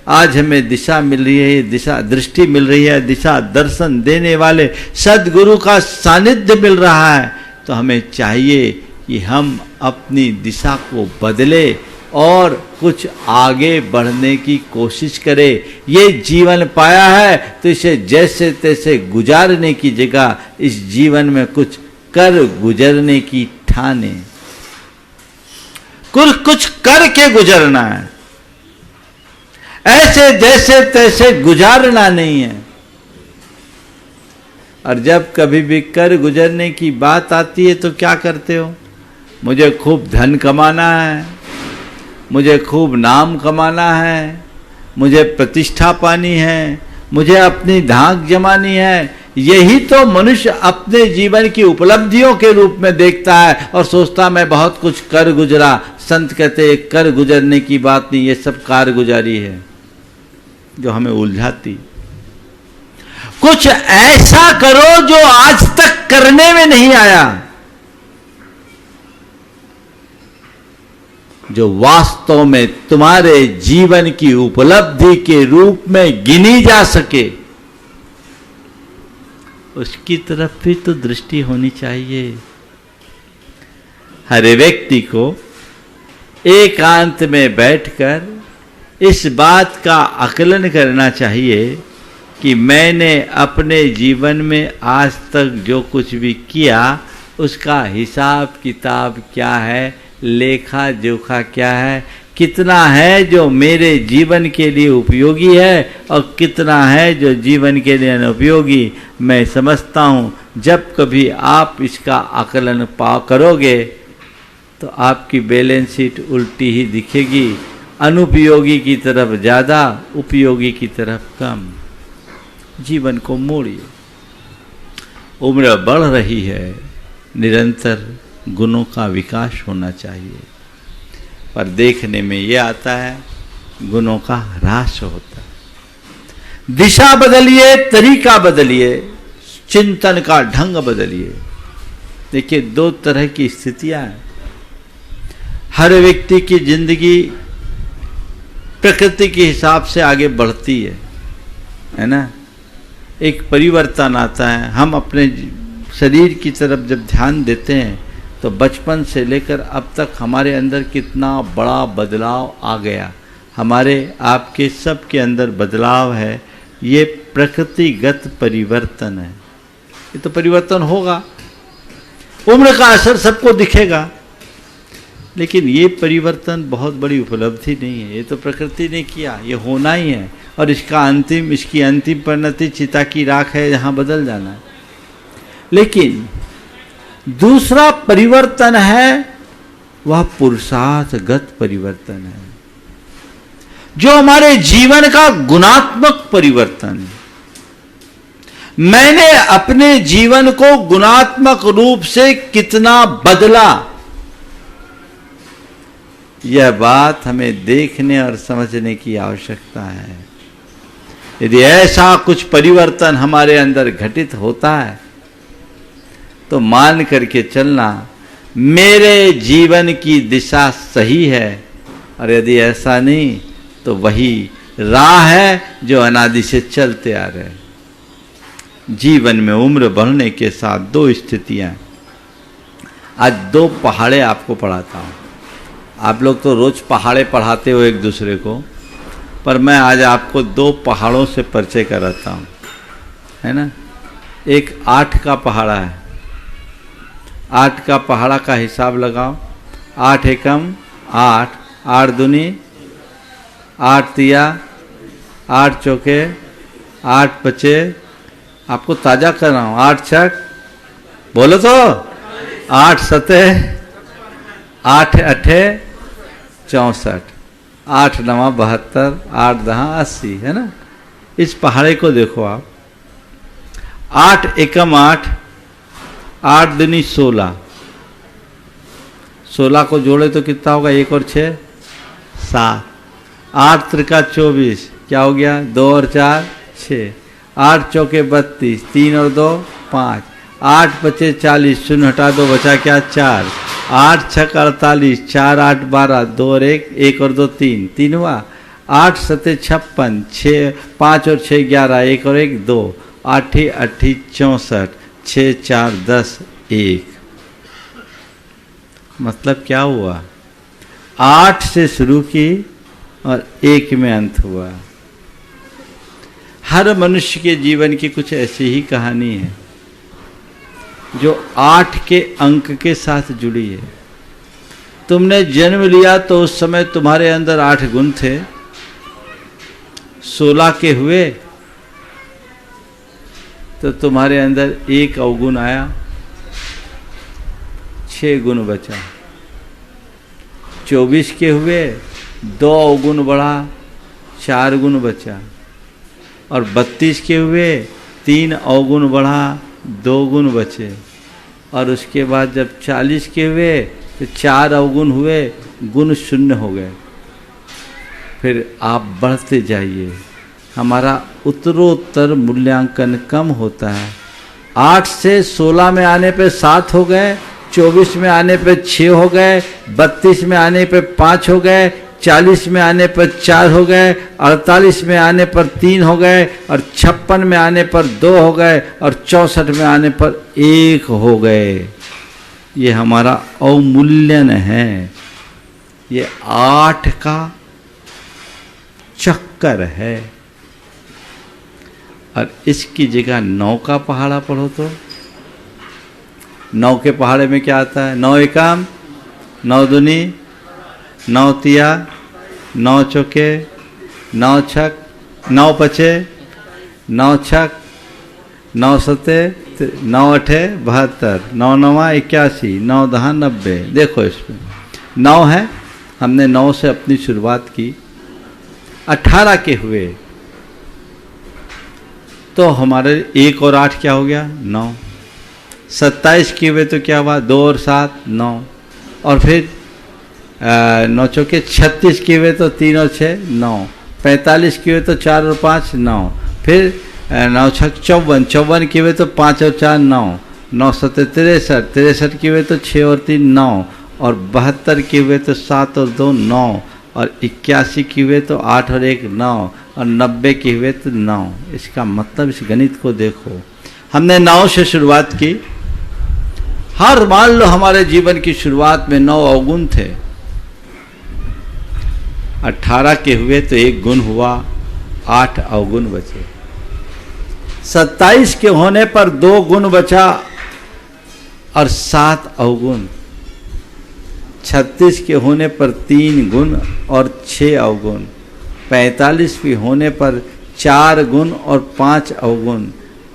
आज हमें दिशा मिल रही है, दिशा दृष्टि मिल रही है, दिशा दर्शन देने वाले सद्गुरु का सानिध्य मिल रहा है, तो हमें चाहिए कि हम अपनी दिशा को बदले और कुछ आगे बढ़ने की कोशिश करें। ये जीवन पाया है तो इसे जैसे तैसे गुजारने की जगह इस जीवन में कुछ कर गुजरने की ठाने, कुछ करके गुजरना है, ऐसे जैसे तैसे गुजारना नहीं है। और जब कभी भी कर गुजरने की बात आती है तो क्या करते हो? मुझे खूब धन कमाना है, मुझे खूब नाम कमाना है, मुझे प्रतिष्ठा पानी है, मुझे अपनी धाक जमानी है। यही तो मनुष्य अपने जीवन की उपलब्धियों के रूप में देखता है और सोचता मैं बहुत कुछ कर गुजरा। संत कहते हैं कर गुजरने की बात नहीं, ये सब कारगुजारी है जो हमें उलझाती। कुछ ऐसा करो जो आज तक करने में नहीं आया, जो वास्तव में तुम्हारे जीवन की उपलब्धि के रूप में गिनी जा सके। उसकी तरफ भी तो दृष्टि होनी चाहिए। हर व्यक्ति को एकांत में बैठकर इस बात का आकलन करना चाहिए कि मैंने अपने जीवन में आज तक जो कुछ भी किया उसका हिसाब किताब क्या है, लेखा जोखा क्या है, कितना है जो मेरे जीवन के लिए उपयोगी है और कितना है जो जीवन के लिए अनुपयोगी। मैं समझता हूँ जब कभी आप इसका आकलन करोगे तो आपकी बैलेंस शीट उल्टी ही दिखेगी, अनुपयोगी की तरफ ज़्यादा, उपयोगी की तरफ कम। जीवन को मोड़िए। उम्र बढ़ रही है, निरंतर गुणों का विकास होना चाहिए, पर देखने में ये आता है गुणों का ह्रास होता है। दिशा बदलिए, तरीका बदलिए, चिंतन का ढंग बदलिए। देखिए दो तरह की स्थितियां हैं। हर व्यक्ति की जिंदगी प्रकृति के हिसाब से आगे बढ़ती है ना। एक परिवर्तन आता है। हम अपने शरीर की तरफ जब ध्यान देते हैं तो बचपन से लेकर अब तक हमारे अंदर कितना बड़ा बदलाव आ गया। हमारे आपके सब के अंदर बदलाव है। ये प्रकृतिगत परिवर्तन है। ये तो परिवर्तन होगा, उम्र का असर सबको दिखेगा, लेकिन ये परिवर्तन बहुत बड़ी उपलब्धि नहीं है। ये तो प्रकृति ने किया, ये होना ही है और इसकी अंतिम परिणति चिता की राख है, जहाँ बदल जाना है। लेकिन दूसरा परिवर्तन है वह पुरुषार्थगत परिवर्तन है, जो हमारे जीवन का गुणात्मक परिवर्तन है। मैंने अपने जीवन को गुणात्मक रूप से कितना बदला, यह बात हमें देखने और समझने की आवश्यकता है। यदि ऐसा कुछ परिवर्तन हमारे अंदर घटित होता है तो मान करके चलना मेरे जीवन की दिशा सही है, और यदि ऐसा नहीं तो वही राह है जो अनादि से चलते आ रहे हैं। जीवन में उम्र बढ़ने के साथ दो स्थितियां, आज दो पहाड़े आपको पढ़ाता हूँ। आप लोग तो रोज पहाड़े पढ़ाते हो एक दूसरे को, पर मैं आज आपको दो पहाड़ों से परिचय कराता हूँ, है ना। एक 8 का पहाड़ा है। 8 का पहाड़ा का हिसाब लगाओ। 8 एकम 8, 8 दूनी 8 तिया, 8 चौके 8 बचे। आपको ताजा कर रहा हूँ। 8 छक बोलो तो 8 सते 8 अठे 64, 8 नवा 72, 8 दहा 80, है ना। इस पहाड़े को देखो आप। 8 एकम 8, 8 दूनी 16, 16 को जोड़े तो कितना होगा? 1 और 6 7, 8 त्रिका 24, क्या हो गया? 2 और 4 6, 8 चौके 32, 3 और 2 5, 8 बचे 40, शून्य हटा दो बचा क्या? 4, 8 छक 48, 4 8 12, 2 और 1, 1 और 2 3, 3 हुआ। 8 सते 56, 6 5 और 6 11, 1 और 1 2, 8 8 64, 6 4 10 1। मतलब क्या हुआ? 8 से शुरू की और 1 में अंत हुआ। हर मनुष्य के जीवन की कुछ ऐसी ही कहानी है जो 8 के अंक के साथ जुड़ी है। तुमने जन्म लिया तो उस समय तुम्हारे अंदर 8 गुण थे। 16 के हुए तो तुम्हारे अंदर 1 अवगुण आया, 6 गुण बचा। 24 के हुए 2 अवगुण बढ़ा, 4 गुण बचा। और 32 के हुए 3 अवगुण बढ़ा, 2 गुण बचे। और उसके बाद जब 40 के हुए तो 4 अवगुण हुए, गुण शून्य हो गए। फिर आप बढ़ते जाइए, हमारा उत्तरोत्तर मूल्यांकन कम होता है। 8 से 16 में आने पे 7 हो गए, 24 में आने पे 6 हो गए, 32 में आने पे 5 हो गए, 40 में आने पर 4 हो गए, 48 में आने पर 3 हो गए, और 56 में आने पर 2 हो गए, और 64 में आने पर 1 हो गए। ये हमारा अवमूल्यन है। ये 8 का चक्कर है। और इसकी जगह 9 का पहाड़ा पढ़ो तो 9 के पहाड़े में क्या आता है? 9 एकम 9 दूनी 9 तिया 9 चौके 9 छक 9 पचे 9 छक 9 सते 9 अठे 72, 9 नवा 81, 9 दहा 90। देखो इसमें 9 है, हमने 9 से अपनी शुरुआत की। 18 के हुए तो हमारे 1 और 8 क्या हो गया? 9। 27 के हुए तो क्या हुआ? 2 और 7 9। और फिर 9 चौके 36 के हुए तो 3 और 6 9। 45 के हुए तो 4 और 5 9। फिर 9 छक 54, 54 के हुए तो 5 और 4 9। 9 सते 63, 63 के हुए तो 6 और 3 9। और 72 के हुए तो 7 और 2 9। और 81 के हुए तो 8 और 1 9। और 90 के हुए तो 9। इसका मतलब इस गणित को देखो, हमने 9 से शुरुआत की। हर मान लो हमारे जीवन की शुरुआत में 9 अवगुण थे। 18 के हुए तो 1 गुण हुआ, 8 अवगुण बचे। 27 के होने पर 2 गुण बचा और 7 अवगुण। 36 के होने पर 3 गुण और 6 अवगुण। 45 के होने पर 4 गुण और 5 अवगुण।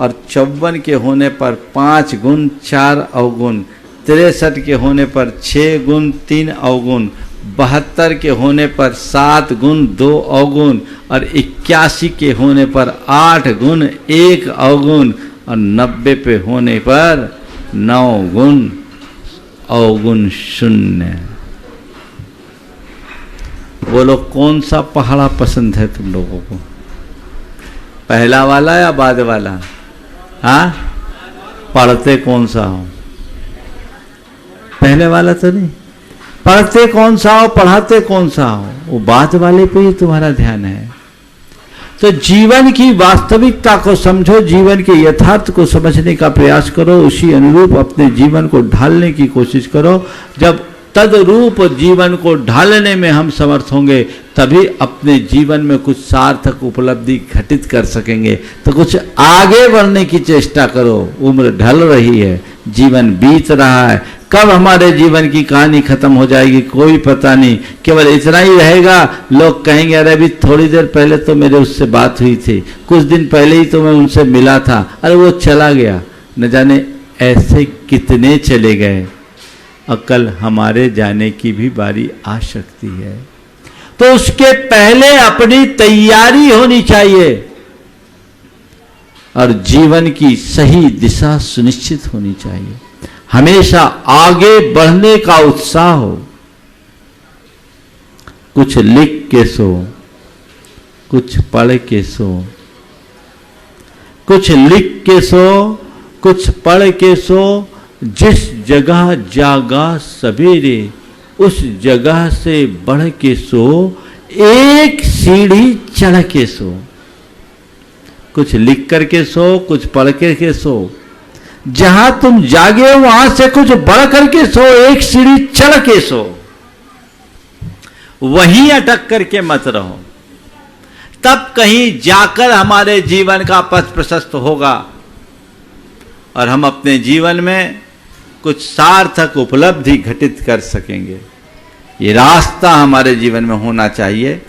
और 54 के होने पर 5 गुण 4 अवगुण। 63 के होने पर 6 गुण 3 अवगुण। 72 के होने पर 7 गुण 2 अवगुण। और 81 के होने पर 8 गुण 1 अवगुण। और 90 पे होने पर 9 गुण अवगुण 0। बोलो कौन सा पहाड़ा पसंद है तुम लोगों को? पहला वाला या बाद वाला? हाँ, पढ़ते कौन सा हो? पहले वाला तो नहीं। पढ़ते कौन सा हो, पढ़ाते कौन सा हो, वो बाद वाले पे ही तुम्हारा ध्यान है। तो जीवन की वास्तविकता को समझो, जीवन के यथार्थ को समझने का प्रयास करो, उसी अनुरूप अपने जीवन को ढालने की कोशिश करो। जब तदरूप जीवन को ढालने में हम समर्थ होंगे तभी अपने जीवन में कुछ सार्थक उपलब्धि घटित कर सकेंगे। तो कुछ आगे बढ़ने की चेष्टा करो। उम्र ढल रही है, जीवन बीत रहा है, कब हमारे जीवन की कहानी खत्म हो जाएगी कोई पता नहीं। केवल इतना ही रहेगा, लोग कहेंगे अरे अभी थोड़ी देर पहले तो मेरे उससे बात हुई थी, कुछ दिन पहले ही तो मैं उनसे मिला था, अरे वो चला गया। न जाने ऐसे कितने चले गए। अकल हमारे जाने की भी बारी आ सकती है, तो उसके पहले अपनी तैयारी होनी चाहिए और जीवन की सही दिशा सुनिश्चित होनी चाहिए। हमेशा आगे बढ़ने का उत्साह हो। कुछ लिख के सो, कुछ पढ़ के सो, कुछ लिख के सो, कुछ पढ़ के सो। जिस जगह जागा सवेरे, उस जगह से बढ़ के सो, एक सीढ़ी चढ़ के सो। कुछ लिख करके सो, कुछ पढ़ करके सो। जहां तुम जागे हो वहां से कुछ बढ़ करके सो, एक सीढ़ी चढ़ के सो। वहीं अटक करके मत रहो, तब कहीं जाकर हमारे जीवन का पथ प्रशस्त होगा और हम अपने जीवन में कुछ सार्थक उपलब्धि घटित कर सकेंगे। ये रास्ता हमारे जीवन में होना चाहिए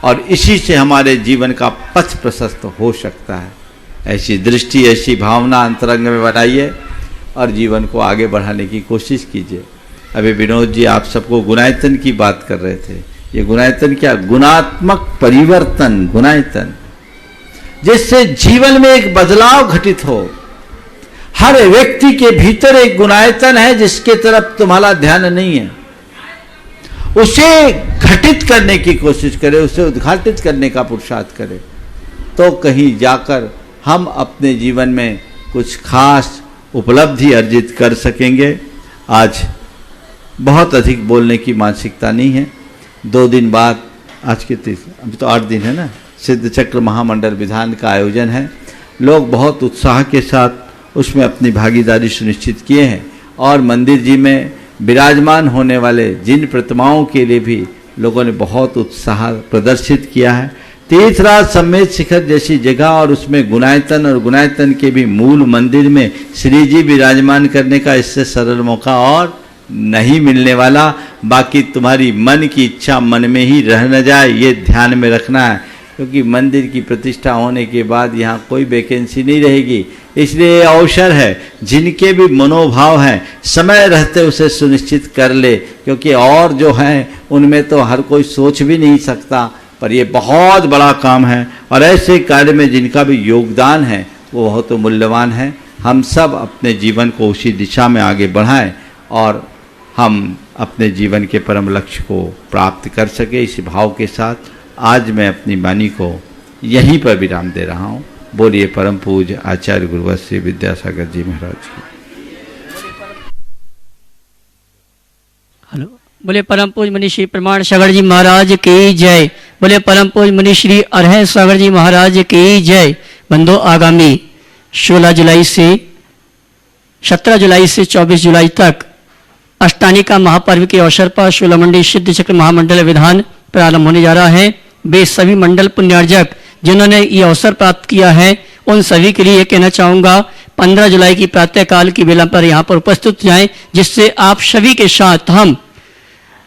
और इसी से हमारे जीवन का पथ प्रशस्त हो सकता है। ऐसी दृष्टि, ऐसी भावना अंतरंग में बनाइए और जीवन को आगे बढ़ाने की कोशिश कीजिए। अभी विनोद जी आप सबको गुणायतन की बात कर रहे थे। ये गुणायतन क्या? गुणात्मक परिवर्तन, गुणायतन, जिससे जीवन में एक बदलाव घटित हो। हर व्यक्ति के भीतर एक गुणायतन है जिसके तरफ तुम्हारा ध्यान नहीं है। उसे घटित करने की कोशिश करें, उसे उद्घाटित करने का पुरुषार्थ करें, तो कहीं जाकर हम अपने जीवन में कुछ खास उपलब्धि अर्जित कर सकेंगे। आज बहुत अधिक बोलने की मानसिकता नहीं है। 2 दिन बाद, आज के 30, अभी तो 8 दिन है ना, सिद्ध चक्र महामंडल विधान का आयोजन है। लोग बहुत उत्साह के साथ उसमें अपनी भागीदारी सुनिश्चित किए हैं और मंदिर जी में विराजमान होने वाले जिन प्रतिमाओं के लिए भी लोगों ने बहुत उत्साह प्रदर्शित किया है। तीर्थराज समेत शिखर जैसी जगह और उसमें गुणायतन और गुणायतन के भी मूल मंदिर में श्री जी विराजमान करने का इससे सरल मौका और नहीं मिलने वाला। बाकी तुम्हारी मन की इच्छा मन में ही रह न जाए, ये ध्यान में रखना है, क्योंकि मंदिर की प्रतिष्ठा होने के बाद यहाँ कोई वैकेंसी नहीं रहेगी। इसलिए अवसर है, जिनके भी मनोभाव हैं समय रहते उसे सुनिश्चित कर ले, क्योंकि और जो हैं उनमें तो हर कोई सोच भी नहीं सकता, पर ये बहुत बड़ा काम है और ऐसे कार्य में जिनका भी योगदान है वो बहुत मूल्यवान है। हम सब अपने जीवन को उसी दिशा में आगे बढ़ाएं और हम अपने जीवन के परम लक्ष्य को प्राप्त कर सके। इस भाव के साथ आज मैं अपनी वाणी को यहीं पर विराम दे रहा हूँ। बोलिए परम पूज्य आचार्य गुरुवर श्री विद्यासागर जी महाराज की। हेलो, बोले परम पूज्य मुनि श्री प्रमाण सागर जी महाराज की जय। बोले परम पूज्य मुनि श्री अरहत सागर जी महाराज की जय। बंधु, आगामी 16 जुलाई से 17 जुलाई से 24 जुलाई तक अष्टानिका महापर्व के अवसर पर शूलमंडी सिद्ध चक्र महामंडल विधान प्रारंभ होने जा रहा है। वे सभी मंडल पुण्यार्जक जिन्होंने ये अवसर प्राप्त किया है उन सभी के लिए कहना चाहूँगा 15 जुलाई की प्रातःकाल की बेला पर यहाँ पर उपस्थित जाएं, जिससे आप सभी के साथ हम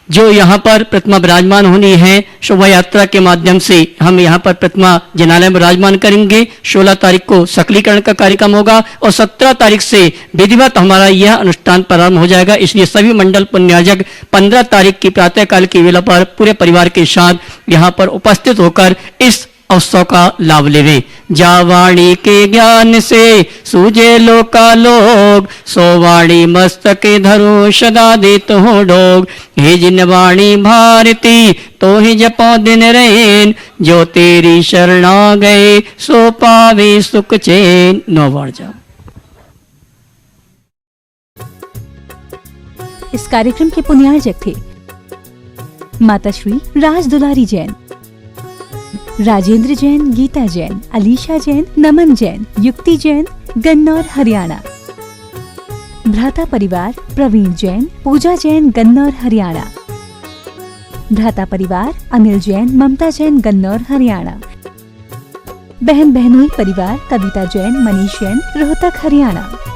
जो यहाँ पर प्रतिमा विराजमान होनी है शोभा यात्रा के माध्यम से हम यहाँ पर प्रतिमा जनालय में विराजमान करेंगे। 16 तारीख को सकलीकरण का कार्यक्रम होगा और 17 तारीख से विधिवत हमारा यह अनुष्ठान प्रारंभ हो जाएगा। इसलिए सभी मंडल पुण्यार्जक 15 तारीख की प्रातःकाल की वेला पर पूरे परिवार के साथ यहाँ पर उपस्थित होकर इस अवसर का लाभ लेवे। जा वाणी के ज्ञान से सूझे लोकालोक, सो वाणी मस्तक धरो सदा देत हो डोग। हे जिन वाणी भारती तो ही जपो दिन रैन, जो तेरी शरणा गए सो पावे सुख चैन। 9 बार जाओ। इस कार्यक्रम के पुण्यार्जक थे माता श्री राज दुलारी जैन, राजेंद्र जैन, गीता जैन, अलीशा जैन, नमन जैन, युक्ति जैन, गन्नौर हरियाणा। भ्राता परिवार प्रवीण जैन, पूजा जैन, गन्नौर हरियाणा। भ्राता परिवार अनिल जैन, ममता जैन, गन्नौर हरियाणा। बहन बहनोई परिवार कविता जैन, मनीष जैन, रोहतक हरियाणा।